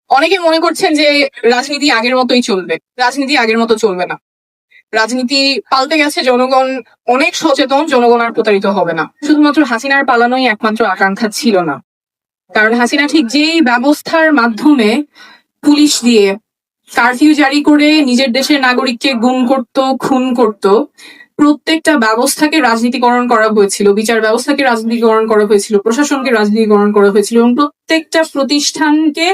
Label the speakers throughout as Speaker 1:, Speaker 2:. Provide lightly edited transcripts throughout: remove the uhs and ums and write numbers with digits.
Speaker 1: অনেকে মনে করছেন যে রাজনীতি আগের মতোই চলবে। রাজনীতি আগের মতো চলবে না। রাজনীতি পাল্টে গেছে, জনগণ অনেক সচেতন, জনগণ আর প্রতারিত হবে না। শুধুমাত্র হাসিনার পালানোই একমাত্র আকাঙ্ক্ষা ছিল না, কারণ হাসিনা ঠিক যেই ব্যবস্থার মাধ্যমে পুলিশ দিয়ে কারফিউ জারি করে নিজের দেশের নাগরিককে গুম করত, খুন করত, প্রত্যেকটা ব্যবস্থাকে রাজনীতিকরণ করা হয়েছিল, বিচার ব্যবস্থাকে রাজনীতিকরণ করা হয়েছিল, প্রশাসনকে রাজনীতিকরণ করা হয়েছিল এবং প্রত্যেকটা প্রতিষ্ঠানকে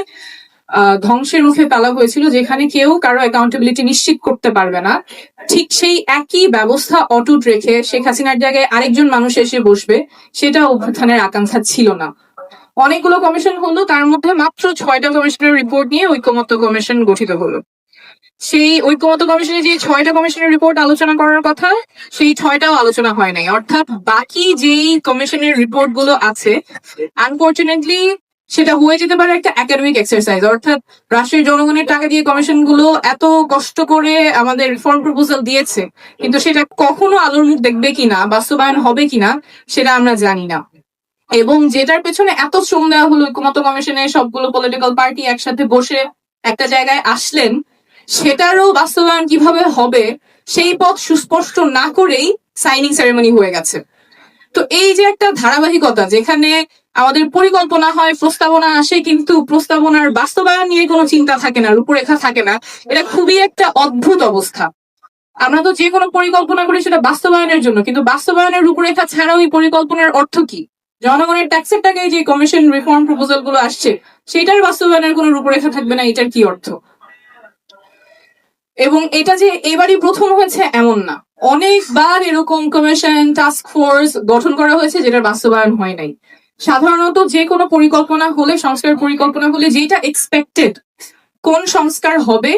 Speaker 1: ধ্বংসের মুখে ফেলা হয়েছিল, যেখানে কেউ কারো অ্যাকাউন্টেবিলিটি নিশ্চিত করতে পারবে না। ঠিক সেই একই ব্যবস্থা অটুট রেখে শেখ হাসিনার জায়গায় আরেকজন মানুষ এসে বসবে, সেটা অভ্যুত্থানের আকাঙ্ক্ষা ছিল না। অনেকগুলো কমিশন হলো, তার মধ্যে মাত্র 6টা কমিশনের রিপোর্ট নিয়ে ঐকমত্য কমিশন গঠিত হলো। সেই ঐকমত্য কমিশনে যে 6টা কমিশনের রিপোর্ট আলোচনা করার কথা, সেই 6টাও আলোচনা হয় নাই। অর্থাৎ বাকি যেই কমিশনের রিপোর্ট গুলো আছে, আনফর্চুনেটলি সেটা হয়ে যেতে পারে একটা একাডেমিক এক্সারসাইজ। অর্থাৎ রাষ্ট্রের জনগণের টাকা দিয়ে কমিশন গুলো এত কষ্ট করে আমাদের রিফর্ম প্রপোজাল দিয়েছে, কিন্তু সেটা কখনো আলোর মুখ দেখবে কিনা, বাস্তবায়ন হবে কিনা, সেটা আমরা জানি না। এবং যেটার পেছনে এত শ্রম দেওয়া হলো, ঐকমত্য কমিশনে সবগুলো পলিটিক্যাল পার্টি একসাথে বসে একটা জায়গায় আসলেন, সেটারও বাস্তবায়ন কিভাবে হবে সেই পথ সুস্পষ্ট না করেই সাইনিং সেরেমনি হয়ে গেছে। তো এই যে একটা ধারাবাহিকতা, যেখানে আমাদের পরিকল্পনা হয়, প্রস্তাবনা আসে, কিন্তু প্রস্তাবনার বাস্তবায়ন নিয়ে কোনো চিন্তা থাকে না, রূপরেখা থাকে না, এটা খুবই একটা অদ্ভুত অবস্থা। আমরা তো যে কোনো পরিকল্পনা করি সেটা বাস্তবায়নের জন্য, কিন্তু বাস্তবায়নের রূপরেখা ছাড়াও এই পরিকল্পনার অর্থ কি? জনগণের ট্যাক্সের টাকায় যে কমিশন রিফর্ম প্রপোজাল গুলো আসছে, সেটার বাস্তবায়নের কোনো রূপরেখা থাকবে না, এটার কি অর্থ? এবং এটা যে এবারই প্রথম হয়েছে এমন না, অনেকবার এরকম কমিশন, টাস্ক ফোর্স গঠন করা হয়েছে যেটার বাস্তবায়ন হয় নাই। সাধারণত যে কোনো পরিকল্পনা হলে, সংস্কার পরিকল্পনা হলে, যেটা এক্সপেক্টেড, কোন সংস্কার হবে,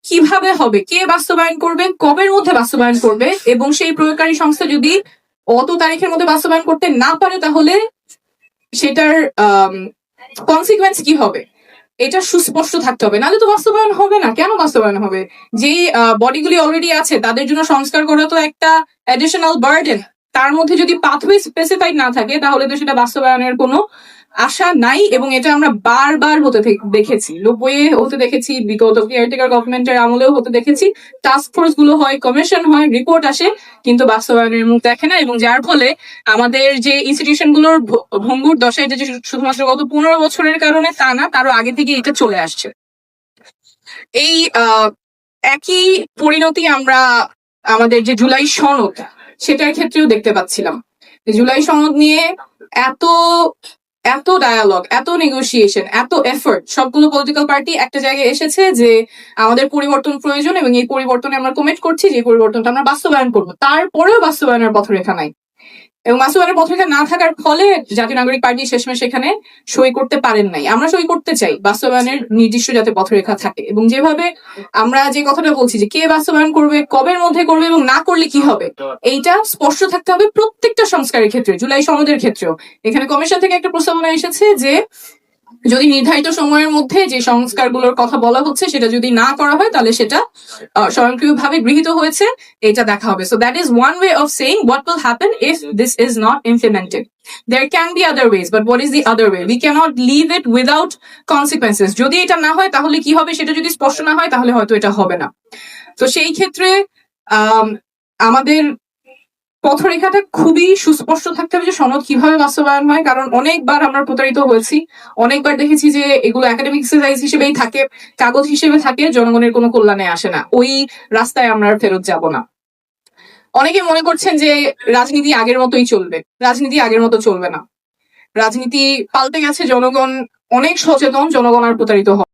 Speaker 1: কিভাবে হবে, কে বাস্তবায়ন করবে, কবের মধ্যে বাস্তবায়ন করবে, এবং সেই প্রয়োগকারী সংস্থা যদি অত তারিখের মধ্যে বাস্তবায়ন করতে না পারে, তাহলে সেটার কনসিকুয়েন্স কি হবে, এটা সুস্পষ্ট থাকতে হবে। নাহলে তো বাস্তবায়ন হবে না। কেন বাস্তবায়ন হবে? যে বডিগুলি অলরেডি আছে তাদের জন্য সংস্কার করা তো একটা অ্যাডিশনাল বার্ডেন। তার মধ্যে যদি পাথওয়ে স্পেসিফাইড না থাকে, তাহলে তো সেটা বাস্তবায়নের কোনো আশা নাই। এবং এটা আমরা বারবার হতে দেখেছি, 90-এ হতে দেখেছি, বিগত কেয়ারটেকার গভর্নমেন্টের আমলেও হতে দেখেছি। টাস্ক ফোর্স গুলো হয়, কমিশন হয়, রিপোর্ট আসে, কিন্তু বাস্তবায়নের মুখ দেখে না। এবং যার ফলে আমাদের যে ইনস্টিটিউশন গুলোর ভঙ্গুর দশা, এটা যে শুধুমাত্র গত 15 বছরের কারণে তা না, তারও আগে থেকে এটা চলে আসছে। এই একই পরিণতি আমরা আমাদের যে জুলাই সনদ, সেটার ক্ষেত্রেও দেখতে পাচ্ছিলাম। জুলাই সনদ নিয়ে এত এত ডায়ালগ, এত নেগোসিয়েশন, এত এফোর্ট, সবগুলো পলিটিক্যাল পার্টি একটা জায়গায় এসেছে যে আমাদের পরিবর্তন প্রয়োজন এবং এই পরিবর্তনে আমরা কমিট করছি যে পরিবর্তনটা আমরা বাস্তবায়ন করবো। তারপরেও বাস্তবায়নের পথরেখা নাই, এবং বাস্তবায়নের পথরেখা না থাকার ফলে জাতীয় নাগরিক পার্টি শেষমেশ সেখানে সই করতে পারেন নাই। আমরা সই করতে চাই, বাস্তবায়নের নির্দিষ্ট যাতে পথরেখা থাকে। এবং যেভাবে আমরা যে কথাটা বলছি যে কে বাস্তবায়ন করবে, কবের মধ্যে করবে এবং না করলে কি হবে, এইটা স্পষ্ট থাকতে হবে প্রত্যেকটা সংস্কারের ক্ষেত্রে, জুলাই সনদের ক্ষেত্রেও। এখানে কমিশন থেকে একটা প্রস্তাবনা এসেছে যে যদি নির্ধারিত সময়ের মধ্যে যে সংস্কারগুলোর কথা বলা হচ্ছে সেটা যদি না করা হয়, তাহলে সেটা স্বয়ংক্রিয়ভাবে গৃহীত হয়েছে, এটা দেখা হবে। So that is one way of saying what will happen if this is not implemented. There can be other ways, but what is the other way? We cannot leave it without consequences. যদি এটা না হয় তাহলে কি হবে, সেটা যদি স্পষ্ট না হয় তাহলে হয়তো এটা হবে না। তো সেই ক্ষেত্রে আমাদের পথরেখাটা খুবই সুস্পষ্ট থাকতে হবে যে সনদ কিভাবে বাস্তবায়ন হয়। কারণ অনেকবার আমরা প্রতারিত হয়েছি, অনেকবার দেখেছি যে এগুলো একাডেমিক এক্সারসাইজ হিসেবেই থাকে, কাগজ হিসেবে থাকে, জনগণের কোনো কল্যাণে আসে না। ওই রাস্তায় আমরা ফেরত যাব না। অনেকে মনে করছেন যে রাজনীতি আগের মতোই চলবে। রাজনীতি আগের মতো চলবে না। রাজনীতি পাল্টে গেছে, জনগণ অনেক সচেতন, জনগণ আর প্রতারিত হবে।